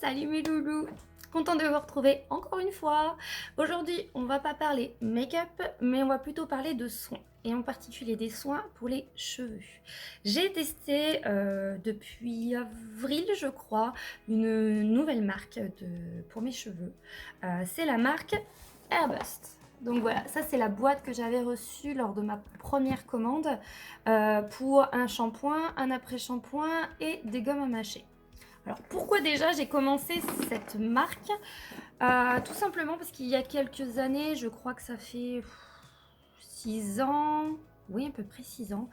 Salut mes loulous! Contente de vous retrouver encore une fois. Aujourd'hui, on va pas parler make-up, mais on va plutôt parler de soins, et en particulier des soins pour les cheveux. J'ai testé depuis avril, je crois, une nouvelle marque pour mes cheveux. C'est la marque Airbust. Donc voilà, ça c'est la boîte que j'avais reçue lors de ma première commande pour un shampoing, un après-shampoing et des gommes à mâcher. Alors pourquoi déjà j'ai commencé cette marque? Tout simplement parce qu'il y a quelques années, je crois que ça fait 6 ans, oui à peu près 6 ans,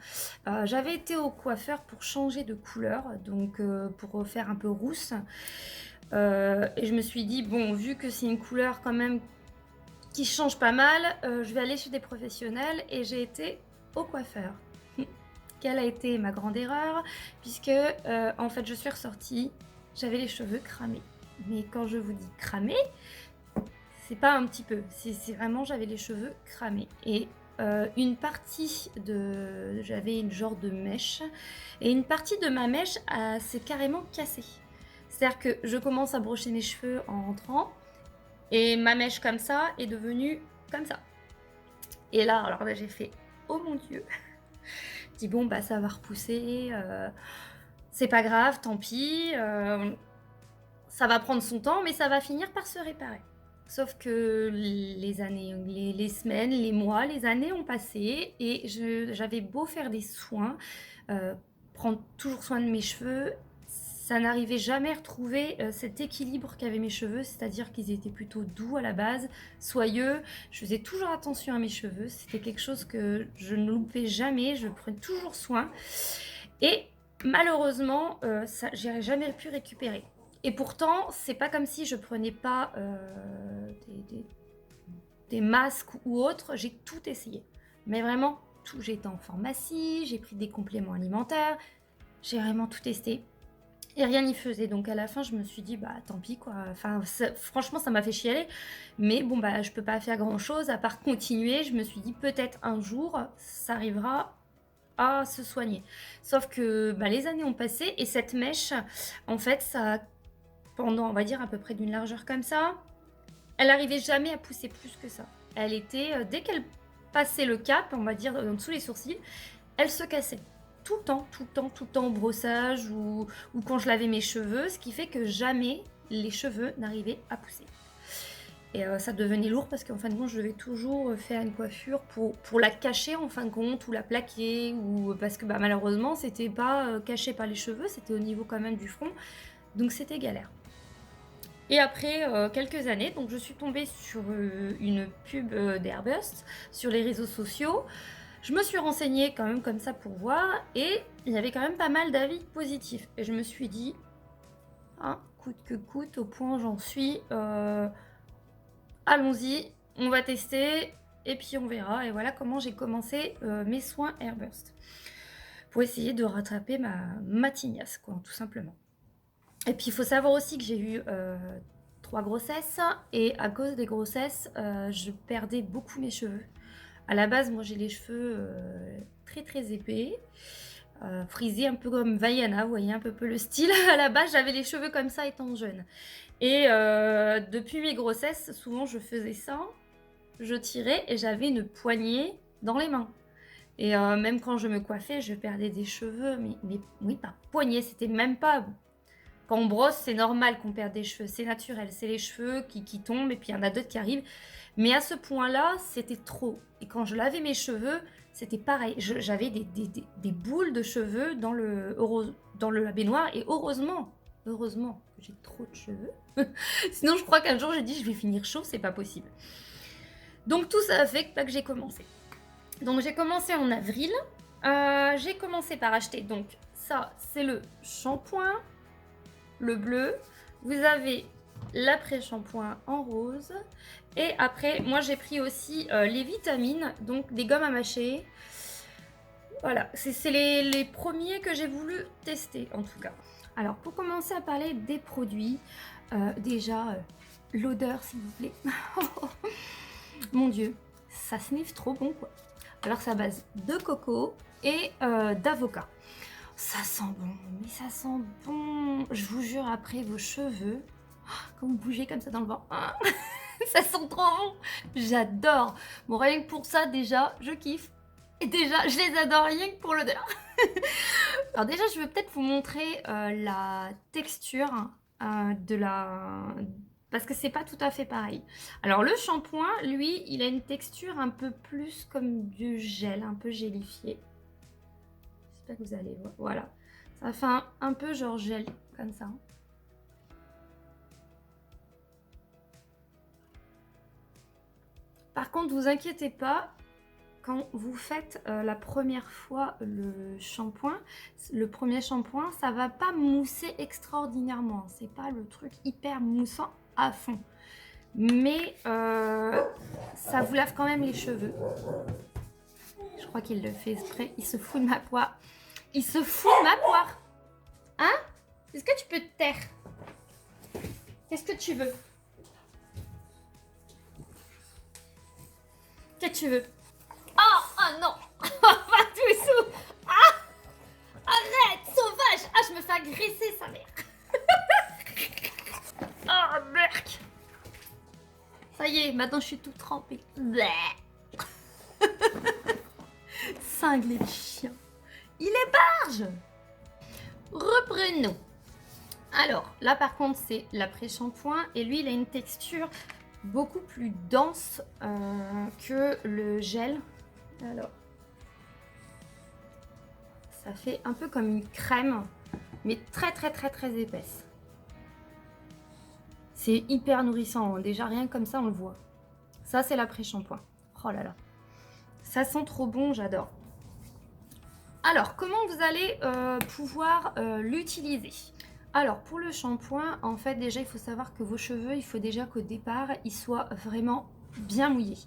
j'avais été au coiffeur pour changer de couleur, donc pour faire un peu rousse. Et je me suis dit, bon, vu que c'est une couleur quand même qui change pas mal, je vais aller chez des professionnels et j'ai été au coiffeur. Quelle a été ma grande erreur, puisque en fait je suis ressortie, j'avais les cheveux cramés. Mais quand je vous dis cramés, c'est pas un petit peu, c'est vraiment j'avais les cheveux cramés. Et une partie de... j'avais une genre de mèche, et une partie de ma mèche s'est carrément cassée. C'est-à-dire que je commence à brocher mes cheveux en rentrant, et ma mèche comme ça est devenue comme ça. Et là, alors là j'ai fait, oh mon Dieu! Je dis bon bah ça va repousser, c'est pas grave, tant pis, ça va prendre son temps, mais ça va finir par se réparer. Sauf que les années, les semaines, les mois, les années ont passé et j'avais beau faire des soins, prendre toujours soin de mes cheveux, ça n'arrivait jamais à retrouver cet équilibre qu'avaient mes cheveux, c'est-à-dire qu'ils étaient plutôt doux à la base, soyeux. Je faisais toujours attention à mes cheveux, c'était quelque chose que je ne loupais jamais, je prenais toujours soin. Et malheureusement, j'ai jamais pu récupérer. Et pourtant, c'est pas comme si je prenais pas des masques ou autres, j'ai tout essayé. Mais vraiment, tout. J'ai été en pharmacie, j'ai pris des compléments alimentaires, j'ai vraiment tout testé. Et rien n'y faisait. Donc à la fin, je me suis dit, bah tant pis quoi. Enfin, franchement, ça m'a fait chialer. Mais bon, bah je peux pas faire grand chose à part continuer. Je me suis dit, peut-être un jour, ça arrivera à se soigner. Sauf que bah, les années ont passé et cette mèche, en fait, ça, pendant, on va dire, à peu près d'une largeur comme ça, elle n'arrivait jamais à pousser plus que ça. Elle était, dès qu'elle passait le cap, on va dire, en dessous les sourcils, elle se cassait. Tout le temps, tout le temps, tout le temps au brossage ou quand je lavais mes cheveux, ce qui fait que jamais les cheveux n'arrivaient à pousser. Et ça devenait lourd parce qu'en fin de compte, je devais toujours faire une coiffure pour la cacher en fin de compte, ou la plaquer, ou parce que bah, malheureusement, c'était pas caché par les cheveux, c'était au niveau quand même du front, donc c'était galère. Et après quelques années, donc je suis tombée sur une pub d'Airbust sur les réseaux sociaux. Je me suis renseignée quand même comme ça pour voir, et il y avait quand même pas mal d'avis positifs. Et je me suis dit, hein, coûte que coûte, au point où j'en suis, allons-y, on va tester, et puis on verra. Et voilà comment j'ai commencé mes soins Airburst. Pour essayer de rattraper ma tignasse, quoi, tout simplement. Et puis il faut savoir aussi que j'ai eu 3 grossesses, et à cause des grossesses, je perdais beaucoup mes cheveux. À la base, moi j'ai les cheveux très très épais, frisés un peu comme Vaiana, vous voyez un peu le style. À la base, j'avais les cheveux comme ça étant jeune. Et depuis mes grossesses, souvent je faisais ça, je tirais et j'avais une poignée dans les mains. Et même quand je me coiffais, je perdais des cheveux, mais oui, par poignée, c'était même pas... Quand on brosse, c'est normal qu'on perde des cheveux, c'est naturel, c'est les cheveux qui tombent et puis il y en a d'autres qui arrivent. Mais à ce point-là, c'était trop. Et quand je lavais mes cheveux, c'était pareil. J'avais des boules de cheveux dans la baignoire, et heureusement que j'ai trop de cheveux. Sinon, je crois qu'un jour, j'ai dit, je vais finir chaud, c'est pas possible. Donc tout ça a fait que j'ai commencé. Donc j'ai commencé en avril. J'ai commencé par acheter, donc ça, c'est le shampoing, le bleu. Vous avez l'après-shampoing en rose. Et après, moi j'ai pris aussi les vitamines, donc des gommes à mâcher. Voilà, c'est les premiers que j'ai voulu tester en tout cas. Alors pour commencer à parler des produits, déjà l'odeur s'il vous plaît. Mon Dieu, ça sniffe trop bon quoi. Alors c'est à base de coco et d'avocat. Ça sent bon, mais ça sent bon. Je vous jure, après vos cheveux, quand vous bougez comme ça dans le vent. Ah, ça sent trop bon. J'adore. Bon, rien que pour ça, déjà, je kiffe. Et déjà, je les adore rien que pour l'odeur. Alors déjà, je vais peut-être vous montrer la texture de la... Parce que c'est pas tout à fait pareil. Alors le shampoing, lui, il a une texture un peu plus comme du gel, un peu gélifié. J'espère que vous allez voir. Voilà. Ça fait un peu genre gel, comme ça. Par contre, vous inquiétez pas, quand vous faites la première fois le premier shampoing, ça va pas mousser extraordinairement. C'est pas le truc hyper moussant à fond. Mais ça vous lave quand même les cheveux. Je crois qu'il le fait exprès. Il se fout de ma poire. Il se fout de ma poire. Hein? Est-ce que tu peux te taire? Qu'est-ce que tu veux? Qu'est-ce que tu veux? Oh non. Pas du tout. Ah, arrête, sauvage. Ah, je me fais agresser, sa mère. Oh, mec. Ça y est, maintenant je suis toute trempée. Cinglé de chien. Il est barge. Reprenons. Alors, là par contre, c'est l'après-shampoing. Et lui, il a une texture beaucoup plus dense que le gel. Alors, ça fait un peu comme une crème, mais très épaisse. C'est hyper nourrissant, déjà rien comme ça on le voit. Ça c'est l'après-shampoing. Oh là là, ça sent trop bon, j'adore. Alors comment vous allez pouvoir l'utiliser? Alors pour le shampoing, en fait déjà il faut savoir que vos cheveux, il faut déjà qu'au départ ils soient vraiment bien mouillés.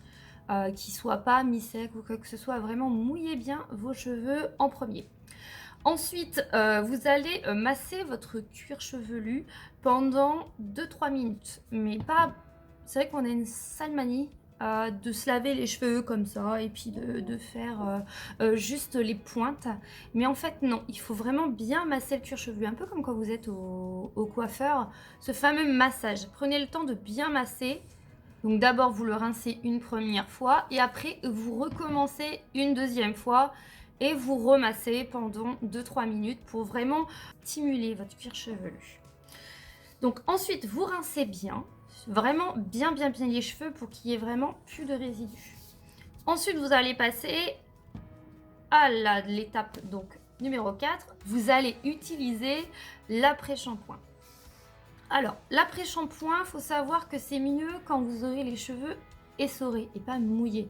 Qu'ils ne soient pas mi-secs ou quoi que ce soit, vraiment mouillez bien vos cheveux en premier. Ensuite, vous allez masser votre cuir chevelu pendant 2-3 minutes. Mais pas... C'est vrai qu'on a une sale manie de se laver les cheveux comme ça et puis de faire juste les pointes. Mais en fait, non. Il faut vraiment bien masser le cuir chevelu. Un peu comme quand vous êtes au coiffeur. Ce fameux massage. Prenez le temps de bien masser. Donc d'abord, vous le rincez une première fois. Et après, vous recommencez une deuxième fois. Et vous remassez pendant 2-3 minutes pour vraiment stimuler votre cuir chevelu. Donc ensuite, vous rincez bien, vraiment bien les cheveux pour qu'il y ait vraiment plus de résidus. Ensuite, vous allez passer à l'étape donc numéro 4. Vous allez utiliser l'après-shampoing. Alors, l'après-shampoing, il faut savoir que c'est mieux quand vous aurez les cheveux essorés et pas mouillés.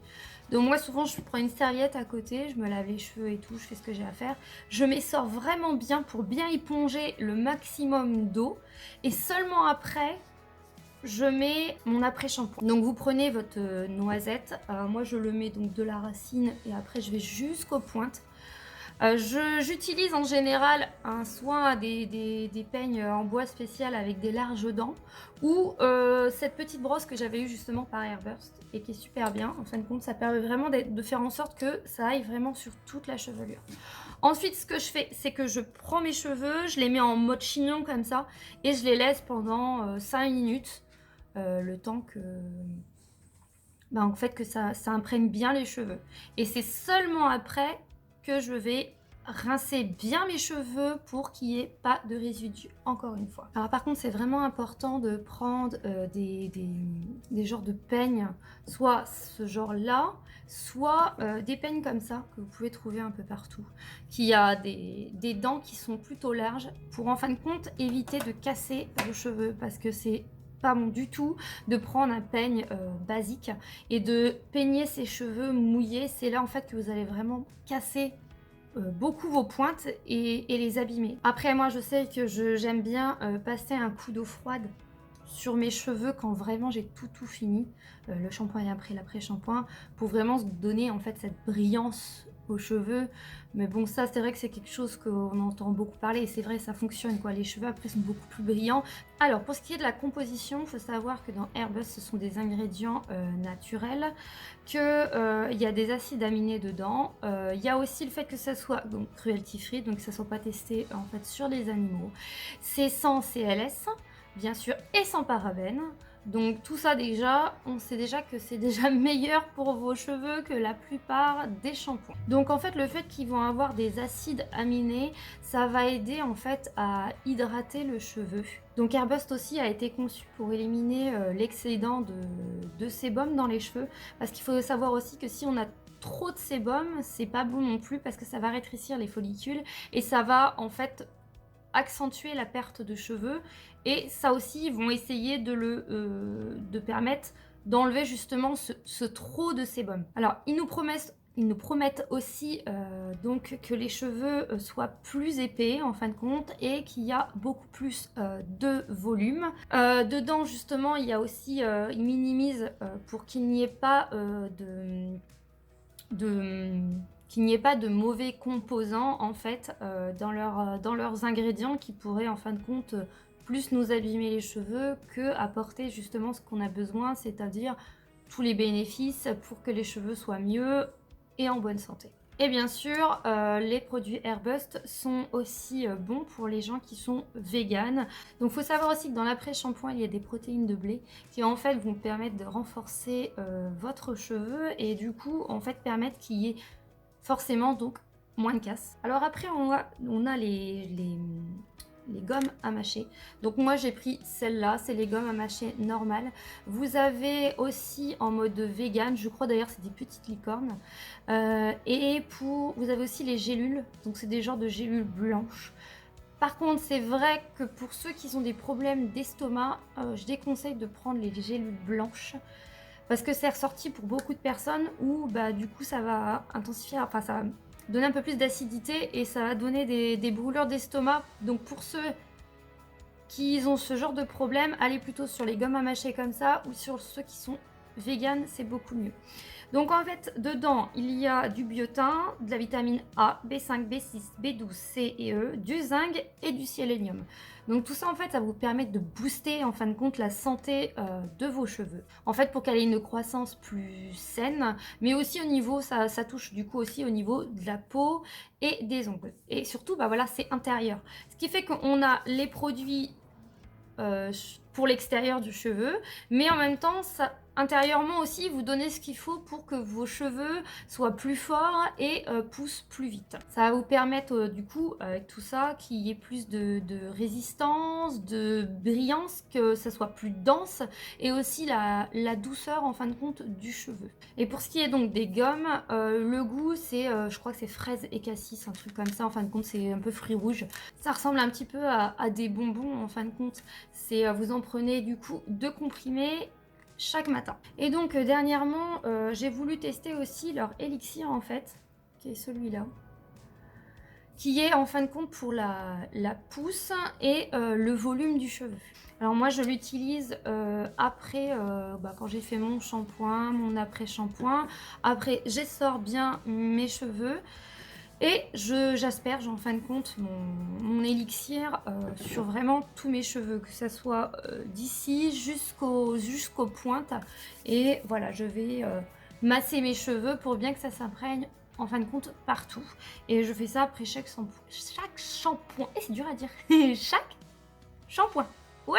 Donc moi souvent je prends une serviette à côté, je me lave les cheveux et tout, je fais ce que j'ai à faire. Je m'essore vraiment bien pour bien éponger le maximum d'eau. Et seulement après, je mets mon après-shampoing. Donc vous prenez votre noisette, moi je le mets donc de la racine et après je vais jusqu'aux pointes. J'utilise en général un soin des peignes en bois spécial avec des larges dents ou cette petite brosse que j'avais eue justement par Airburst et qui est super bien. En fin de compte, ça permet vraiment de faire en sorte que ça aille vraiment sur toute la chevelure. Ensuite, ce que je fais, c'est que je prends mes cheveux, je les mets en mode chignon comme ça et je les laisse pendant 5 minutes, le temps que... en fait, que ça imprègne bien les cheveux. Et c'est seulement après que je vais rincer bien mes cheveux pour qu'il n'y ait pas de résidus, encore une fois. Alors par contre, c'est vraiment important de prendre des genres de peignes, soit ce genre-là, soit des peignes comme ça, que vous pouvez trouver un peu partout, qui a des dents qui sont plutôt larges, pour en fin de compte éviter de casser vos cheveux, parce que c'est pas bon du tout de prendre un peigne basique et de peigner ses cheveux mouillés. C'est là en fait que vous allez vraiment casser beaucoup vos pointes et les abîmer. Après moi je sais que j'aime bien passer un coup d'eau froide sur mes cheveux quand vraiment j'ai tout fini, le shampoing et après l'après-shampoing, pour vraiment se donner en fait cette brillance aux cheveux. Mais bon, ça c'est vrai que c'est quelque chose qu'on entend beaucoup parler et c'est vrai, ça fonctionne quoi, les cheveux après sont beaucoup plus brillants. Alors pour ce qui est de la composition, il faut savoir que dans Airburst ce sont des ingrédients naturels, que il y a des acides aminés dedans, il y a aussi le fait que ça soit donc cruelty free, donc que ça soit pas testé en fait sur les animaux. C'est sans CLS, bien sûr, et sans parabènes. Donc tout ça déjà, on sait déjà que c'est déjà meilleur pour vos cheveux que la plupart des shampoings. Donc en fait, le fait qu'ils vont avoir des acides aminés, ça va aider en fait à hydrater le cheveu. Donc Airbust aussi a été conçu pour éliminer l'excédent de sébum dans les cheveux, parce qu'il faut savoir aussi que si on a trop de sébum, c'est pas bon non plus parce que ça va rétrécir les follicules et ça va en fait accentuer la perte de cheveux, et ça aussi ils vont essayer de permettre d'enlever justement ce trop de sébum. Alors ils nous promettent aussi donc que les cheveux soient plus épais en fin de compte et qu'il y a beaucoup plus de volume. Dedans justement il y a aussi, ils minimisent pour qu'il n'y ait pas qu'il n'y ait pas de mauvais composants en fait dans leurs ingrédients qui pourraient en fin de compte plus nous abîmer les cheveux que apporter justement ce qu'on a besoin, c'est-à-dire tous les bénéfices pour que les cheveux soient mieux et en bonne santé. Et bien sûr, les produits Airbust sont aussi bons pour les gens qui sont véganes. Donc il faut savoir aussi que dans l'après-shampoing, il y a des protéines de blé qui en fait vont permettre de renforcer votre cheveu et du coup en fait permettre qu'il y ait forcément donc moins de casse. Alors après on a les gommes à mâcher. Donc moi j'ai pris celle-là, c'est les gommes à mâcher normales. Vous avez aussi en mode vegan, je crois d'ailleurs c'est des petites licornes. Et vous avez aussi les gélules, donc c'est des genres de gélules blanches. Par contre, c'est vrai que pour ceux qui ont des problèmes d'estomac, je déconseille de prendre les gélules blanches parce que c'est ressorti pour beaucoup de personnes où bah, du coup ça va intensifier, enfin ça va donner un peu plus d'acidité et ça va donner des brûlures d'estomac. Donc pour ceux qui ont ce genre de problème, allez plutôt sur les gommes à mâcher comme ça ou sur ceux qui sont véganes, c'est beaucoup mieux. Donc en fait, dedans, il y a du biotin, de la vitamine A, B5, B6, B12, C et E, du zinc et du sélénium. Donc tout ça, en fait, ça vous permet de booster, en fin de compte, la santé de vos cheveux. En fait, pour qu'elle ait une croissance plus saine, mais aussi au niveau, ça touche du coup aussi au niveau de la peau et des ongles. Et surtout, bah voilà, c'est intérieur. Ce qui fait qu'on a les produits pour l'extérieur du cheveu, mais en même temps, ça, intérieurement aussi, vous donnez ce qu'il faut pour que vos cheveux soient plus forts et poussent plus vite. Ça va vous permettre du coup, avec tout ça, qu'il y ait plus de résistance, de brillance, que ça soit plus dense et aussi la douceur en fin de compte du cheveu. Et pour ce qui est donc des gommes, le goût c'est, je crois que c'est fraise et cassis, un truc comme ça, en fin de compte c'est un peu fruits rouges. Ça ressemble un petit peu à des bonbons en fin de compte. C'est vous en prenez du coup 2 comprimés chaque matin. Et donc dernièrement, j'ai voulu tester aussi leur élixir en fait, qui est celui-là, qui est en fin de compte pour la pousse et le volume du cheveu. Alors moi je l'utilise après, quand j'ai fait mon shampoing, mon après-shampoing. Après j'essore bien mes cheveux. Et j'asperge en fin de compte mon élixir sur vraiment tous mes cheveux, que ça soit d'ici jusqu'aux pointes. Et voilà, je vais masser mes cheveux pour bien que ça s'imprègne en fin de compte partout. Et je fais ça après chaque shampoing. Et c'est dur à dire. Chaque shampoing. Ouais.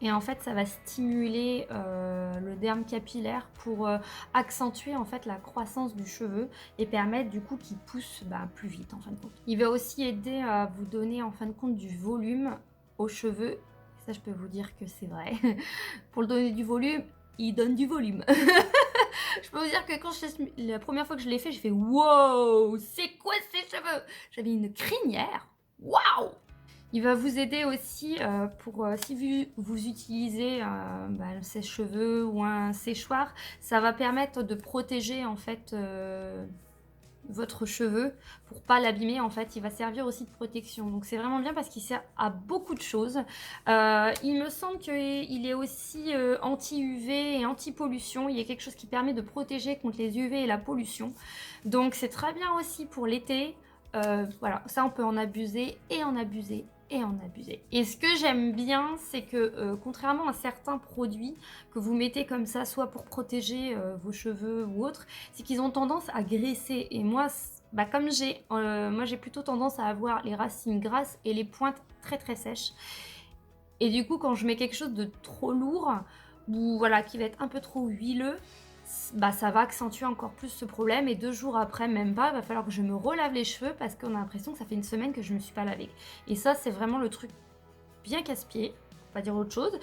Et en fait, ça va stimuler le derme capillaire pour accentuer en fait la croissance du cheveu et permettre du coup qu'il pousse plus vite en fin de compte. Il va aussi aider à vous donner en fin de compte du volume aux cheveux. Ça, je peux vous dire que c'est vrai. Pour le donner du volume, il donne du volume. Je peux vous dire que la première fois que je l'ai fait, j'ai fait wow, c'est quoi ces cheveux? J'avais une crinière. Waouh! Il va vous aider aussi pour si vous utilisez un sèche-cheveux ou un séchoir, ça va permettre de protéger en fait votre cheveu pour pas l'abîmer. En fait, il va servir aussi de protection. Donc c'est vraiment bien parce qu'il sert à beaucoup de choses. Il me semble qu'il est aussi anti-UV et anti-pollution. Il y a quelque chose qui permet de protéger contre les UV et la pollution. Donc c'est très bien aussi pour l'été. Voilà, ça on peut en abuser et en abuser et en abuser. Et ce que j'aime bien, c'est que contrairement à certains produits que vous mettez comme ça, soit pour protéger vos cheveux ou autre, c'est qu'ils ont tendance à graisser. Et moi, bah, comme moi j'ai plutôt tendance à avoir les racines grasses et les pointes très très sèches. Et du coup, quand je mets quelque chose de trop lourd ou voilà, qui va être un peu trop huileux, bah, ça va accentuer encore plus ce problème et 2 jours après, même pas, il va falloir que je me relave les cheveux parce qu'on a l'impression que ça fait une semaine que je me suis pas lavée. Et ça, c'est vraiment le truc bien casse-pied, on va dire autre chose.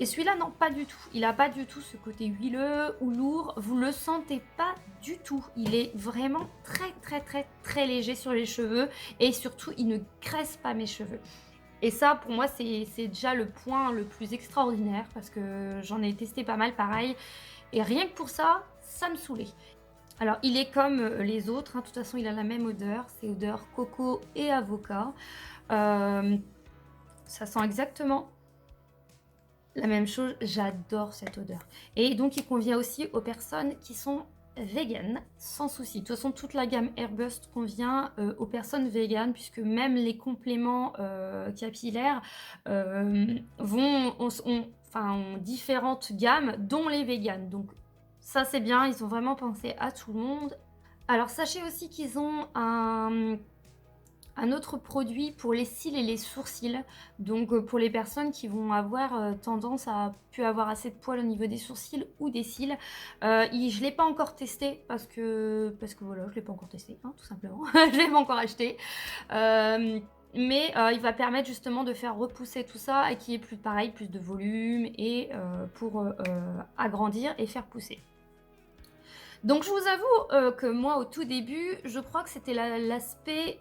Et celui-là, non, pas du tout. Il a pas du tout ce côté huileux ou lourd. Vous le sentez pas du tout. Il est vraiment très, très, très, très léger sur les cheveux. Et surtout, il ne graisse pas mes cheveux. Et ça, pour moi, c'est déjà le point le plus extraordinaire parce que j'en ai testé pas mal pareil. Et rien que pour ça, ça me saoulait. Alors, il est comme les autres, hein. De toute façon, il a la même odeur. C'est odeur coco et avocat. Euh, Ça sent exactement la même chose. J'adore cette odeur. Et donc, il convient aussi aux personnes qui sont vegan, sans souci. De toute façon, toute la gamme Airbust convient aux personnes véganes, puisque même les compléments capillaires ont différentes gammes, dont les véganes. Donc, ça, c'est bien. Ils ont vraiment pensé à tout le monde. Alors, sachez aussi qu'ils ont un autre produit pour les cils et les sourcils. Donc pour les personnes qui vont avoir tendance à plus avoir assez de poils au niveau des sourcils ou des cils. Je ne l'ai pas encore testé parce que voilà, je ne l'ai pas encore testé, hein, tout simplement. Je ne l'ai pas encore acheté. Mais il va permettre justement de faire repousser tout ça et qu'il y ait plus pareil, plus de volume et pour agrandir et faire pousser. Donc je vous avoue que moi au tout début, je crois que c'était l'aspect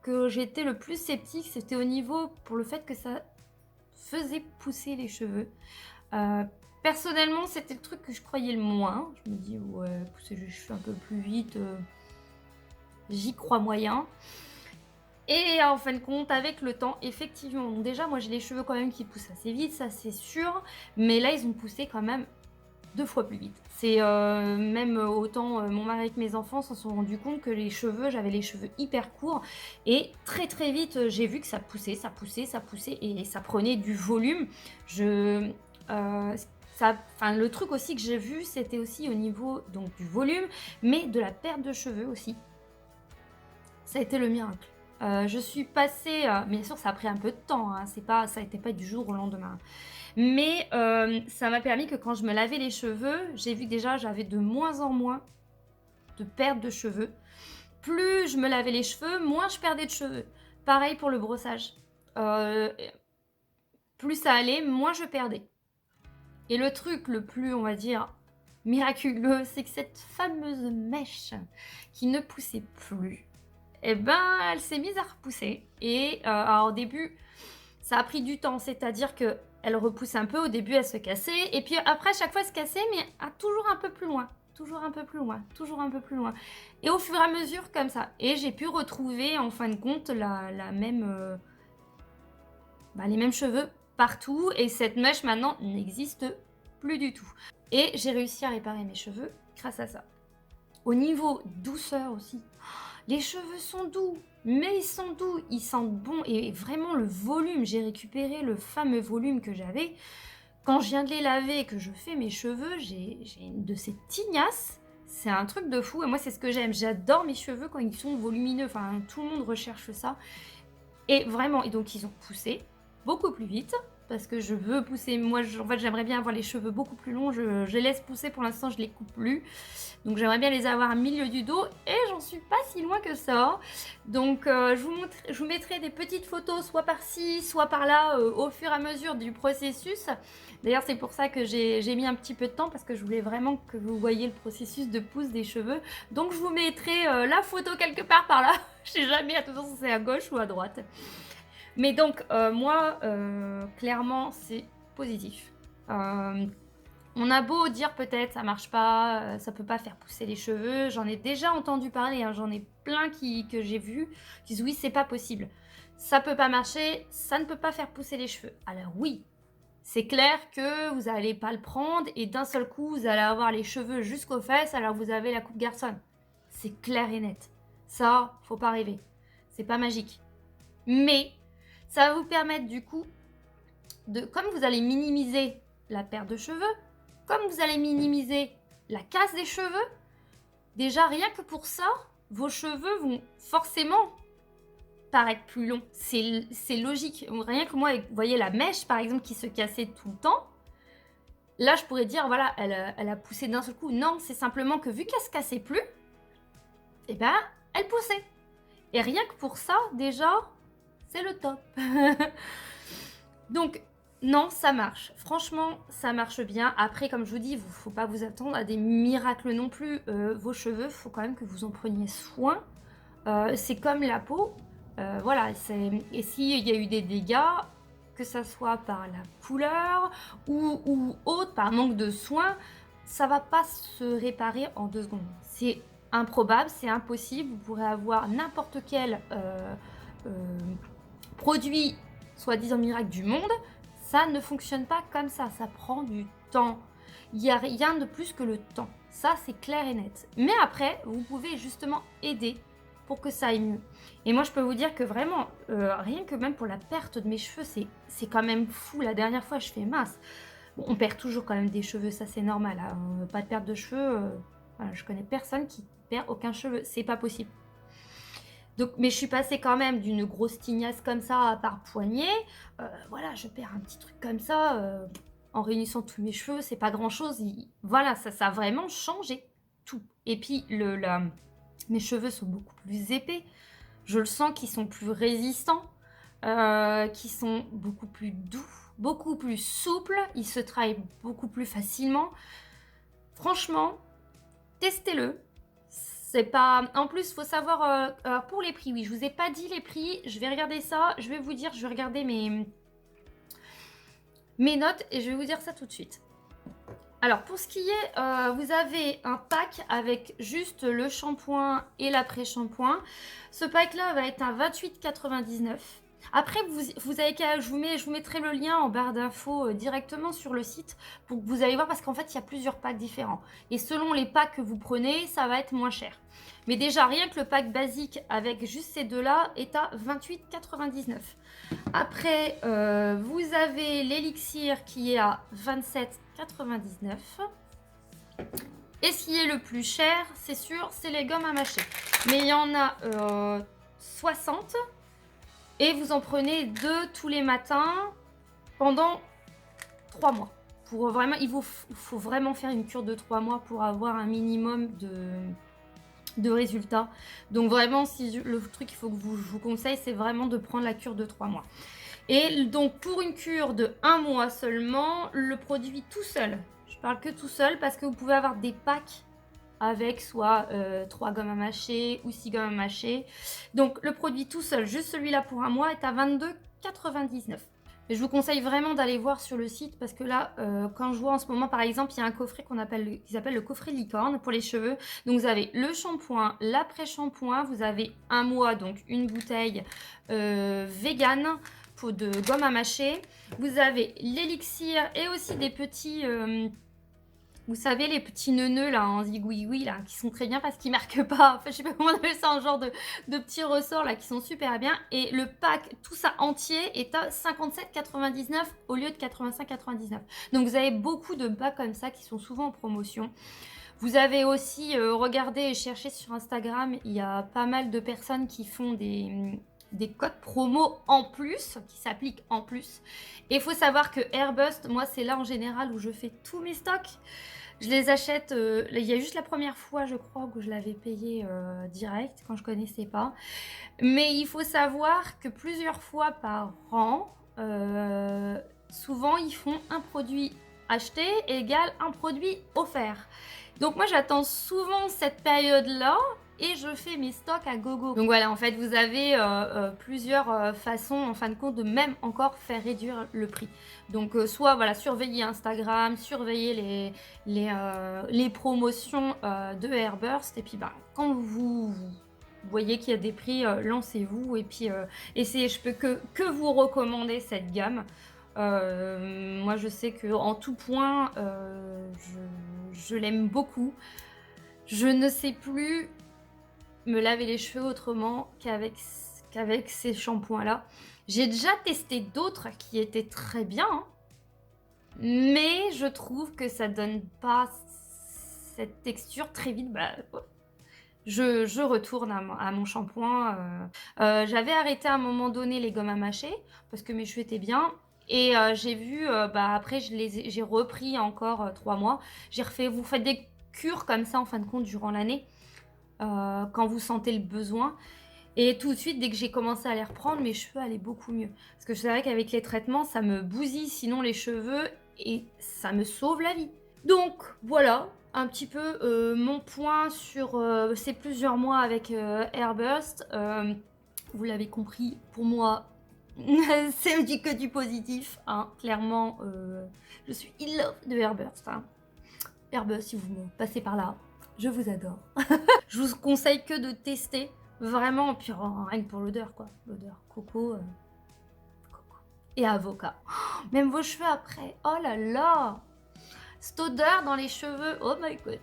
que j'étais le plus sceptique, c'était au niveau pour le fait que ça faisait pousser les cheveux. Personnellement, c'était le truc que je croyais le moins. Je me dis ouais, pousser les cheveux un peu plus vite, j'y crois moyen. Et en fin de compte, avec le temps, effectivement, donc déjà moi j'ai les cheveux quand même qui poussent assez vite, ça c'est sûr, mais là ils ont poussé quand même 2 fois plus vite. C'est même autant mon mari que mes enfants s'en sont rendus compte que j'avais les cheveux hyper courts et très très vite j'ai vu que ça poussait, ça poussait, ça poussait et ça prenait du volume. Le truc aussi que j'ai vu, c'était aussi au niveau donc du volume, mais de la perte de cheveux aussi. Ça a été le miracle. Je suis passée, bien sûr ça a pris un peu de temps, hein, ça n'était pas du jour au lendemain. Mais ça m'a permis que quand je me lavais les cheveux, j'ai vu que déjà j'avais de moins en moins de perte de cheveux. Plus je me lavais les cheveux, moins je perdais de cheveux. Pareil pour le brossage. Plus ça allait, moins je perdais. Et le truc le plus, on va dire, miraculeux, c'est que cette fameuse mèche qui ne poussait plus, eh ben, elle s'est mise à repousser. Et alors, au début, ça a pris du temps, c'est-à-dire que elle repousse un peu, au début elle se cassait, et puis après chaque fois elle se cassait, mais toujours un peu plus loin, toujours un peu plus loin, toujours un peu plus loin. Et au fur et à mesure comme ça. Et j'ai pu retrouver en fin de compte la même, les mêmes cheveux partout, et cette mèche maintenant n'existe plus du tout. Et j'ai réussi à réparer mes cheveux grâce à ça. Au niveau douceur aussi, les cheveux sont doux, mais ils sont doux, ils sentent bon et vraiment le volume, j'ai récupéré le fameux volume que j'avais. Quand je viens de les laver et que je fais mes cheveux, j'ai une de ces tignasses, c'est un truc de fou et moi c'est ce que j'aime. J'adore mes cheveux quand ils sont volumineux, enfin tout le monde recherche ça. Et vraiment, et donc ils ont poussé beaucoup plus vite parce que je veux pousser. Moi, en fait, j'aimerais bien avoir les cheveux beaucoup plus longs. Je les laisse pousser pour l'instant, je les coupe plus. Donc j'aimerais bien les avoir au milieu du dos et j'en suis pas si loin que ça. Donc je vous mettrai des petites photos soit par-ci, soit par-là au fur et à mesure du processus. D'ailleurs c'est pour ça que j'ai mis un petit peu de temps parce que je voulais vraiment que vous voyiez le processus de pousse des cheveux. Donc je vous mettrai la photo quelque part par là. Je sais jamais, à toute façon c'est à gauche ou à droite. Mais donc moi clairement c'est positif. On a beau dire peut-être ça marche pas, ça peut pas faire pousser les cheveux. J'en ai déjà entendu parler, hein, j'en ai plein que j'ai vu qui disent oui c'est pas possible. Ça peut pas marcher, ça ne peut pas faire pousser les cheveux. Alors oui, c'est clair que vous n'allez pas le prendre et d'un seul coup vous allez avoir les cheveux jusqu'aux fesses alors que vous avez la coupe garçonne. C'est clair et net. Ça, faut pas rêver. C'est pas magique. Mais ça va vous permettre du coup comme vous allez minimiser la perte de cheveux, comme vous allez minimiser la casse des cheveux, déjà rien que pour ça, vos cheveux vont forcément paraître plus longs. C'est logique. Rien que moi, vous voyez la mèche, par exemple, qui se cassait tout le temps, là, je pourrais dire, voilà, elle a poussé d'un seul coup. Non, c'est simplement que vu qu'elle se cassait plus, eh ben, elle poussait. Et rien que pour ça, déjà, c'est le top. Donc, non, ça marche. Franchement, ça marche bien. Après, comme je vous dis, il ne faut pas vous attendre à des miracles non plus. Vos cheveux, il faut quand même que vous en preniez soin. C'est comme la peau. Voilà, et s'il y a eu des dégâts, que ça soit par la couleur ou autre, par manque de soins, ça va pas se réparer en 2 secondes. C'est improbable, c'est impossible. Vous pourrez avoir n'importe quel produit soi-disant miracle du monde, ça ne fonctionne pas comme ça prend du temps. Il n'y a rien de plus que le temps, ça c'est clair et net. Mais après, vous pouvez justement aider pour que ça aille mieux. Et moi je peux vous dire que vraiment, rien que même pour la perte de mes cheveux, c'est quand même fou. La dernière fois je fais mince. Bon, on perd toujours quand même des cheveux, ça c'est normal, hein. Pas de perte de cheveux, voilà, je connais personne qui perd aucun cheveu, c'est pas possible. Donc, mais je suis passée quand même d'une grosse tignasse comme ça par poignée. Voilà, je perds un petit truc comme ça en réunissant tous mes cheveux, c'est pas grand chose. Voilà, ça a vraiment changé tout. Et puis, mes cheveux sont beaucoup plus épais. Je le sens qu'ils sont plus résistants, qu'ils sont beaucoup plus doux, beaucoup plus souples. Ils se travaillent beaucoup plus facilement. Franchement, testez-le. C'est pas... En plus, il faut savoir pour les prix. Oui, je vous ai pas dit les prix. Je vais regarder ça. Je vais vous dire, je vais regarder mes notes et je vais vous dire ça tout de suite. Alors, pour ce qui est, vous avez un pack avec juste le shampoing et l'après-shampoing. Ce pack-là va être à 28,99 €. Après, vous avez qu'à, je vous mettrai le lien en barre d'infos directement sur le site pour que vous allez voir parce qu'en fait, il y a plusieurs packs différents. Et selon les packs que vous prenez, ça va être moins cher. Mais déjà, rien que le pack basique avec juste ces deux-là est à 28,99 €. Après, vous avez l'élixir qui est à 27,99 €. Et ce qui est le plus cher, c'est sûr, c'est les gommes à mâcher. Mais il y en a 60 et vous en prenez 2 tous les matins pendant 3 mois. Pour vraiment, il faut vraiment faire une cure de 3 mois pour avoir un minimum de résultats. Donc vraiment, si le truc qu'il faut que je vous conseille, c'est vraiment de prendre la cure de 3 mois. Et donc pour une cure de 1 mois seulement, le produit tout seul, je parle que tout seul parce que vous pouvez avoir des packs avec soit 3 gommes à mâcher ou 6 gommes à mâcher. Donc le produit tout seul, juste celui-là pour 1 mois, est à 22,99 €. Mais je vous conseille vraiment d'aller voir sur le site parce que là, quand je vois en ce moment, par exemple, il y a un coffret qu'ils appellent le coffret licorne pour les cheveux. Donc vous avez le shampoing, l'après-shampoing, vous avez 1 mois, donc une bouteille vegan de gomme à mâcher. Vous avez l'élixir et aussi des petits... vous savez, les petits neuneux là en zigouigoui là, qui sont très bien parce qu'ils marquent pas. Enfin, je sais pas comment on appelle ça, un genre de petits ressorts là qui sont super bien. Et le pack, tout ça entier, est à 57,99 € au lieu de 85,99 €. Donc vous avez beaucoup de packs comme ça qui sont souvent en promotion. Vous avez aussi regardé et cherché sur Instagram, il y a pas mal de personnes qui font des codes promo en plus, qui s'appliquent en plus. Et il faut savoir que Airbust, moi c'est là en général où je fais tous mes stocks. Je les achète, il y a juste la première fois je crois que je l'avais payé direct quand je connaissais pas. Mais il faut savoir que plusieurs fois par an, souvent ils font un produit acheté égale un produit offert. Donc moi j'attends souvent cette période-là et je fais mes stocks à gogo. Donc voilà, en fait vous avez plusieurs façons en fin de compte de même encore faire réduire le prix. Donc soit voilà, surveiller Instagram, surveiller les promotions de Airburst et puis bah, quand vous voyez qu'il y a des prix, lancez-vous et puis essayez. Je peux que vous recommander cette gamme. Moi je sais que en tout point je l'aime beaucoup. Je ne sais plus me laver les cheveux autrement qu'avec ces shampoings là. J'ai déjà testé d'autres qui étaient très bien, hein, mais je trouve que ça donne pas cette texture très vite. Bah, je retourne à mon shampoing. J'avais arrêté à un moment donné les gommes à mâcher parce que mes cheveux étaient bien et j'ai vu, bah, après j'ai repris encore, 3 mois. J'ai refait vous faites des cures comme ça en fin de compte durant l'année, quand vous sentez le besoin et tout de suite dès que j'ai commencé à les reprendre, mes cheveux allaient beaucoup mieux. Parce que c'est vrai qu'avec les traitements, ça me bousille sinon les cheveux et ça me sauve la vie. Donc voilà, un petit peu mon point sur ces plusieurs mois avec Airburst. Vous l'avez compris, pour moi, c'est que du positif. Hein. Clairement, je suis in love de Airburst. Hein. Airburst, si vous me passez par là, je vous adore. Je vous conseille que de tester, vraiment, puis rien que pour l'odeur, quoi. L'odeur coco, coco et avocat. Oh, même vos cheveux après, oh là là! Cette odeur dans les cheveux, oh my god.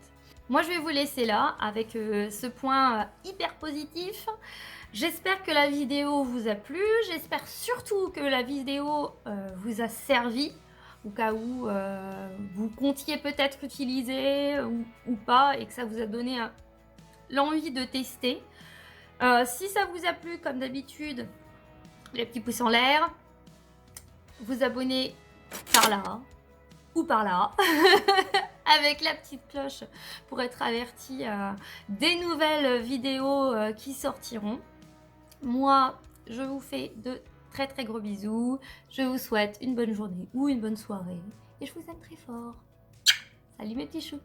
Moi je vais vous laisser là avec ce point hyper positif. J'espère que la vidéo vous a plu, j'espère surtout que la vidéo vous a servi au cas où vous comptiez peut-être utiliser ou pas et que ça vous a donné l'envie de tester. Si ça vous a plu, comme d'habitude, les petits pouces en l'air, vous abonnez par là ou par là avec la petite cloche pour être averti des nouvelles vidéos qui sortiront. Moi, je vous fais de très très gros bisous. Je vous souhaite une bonne journée ou une bonne soirée et je vous aime très fort. Salut mes petits choux.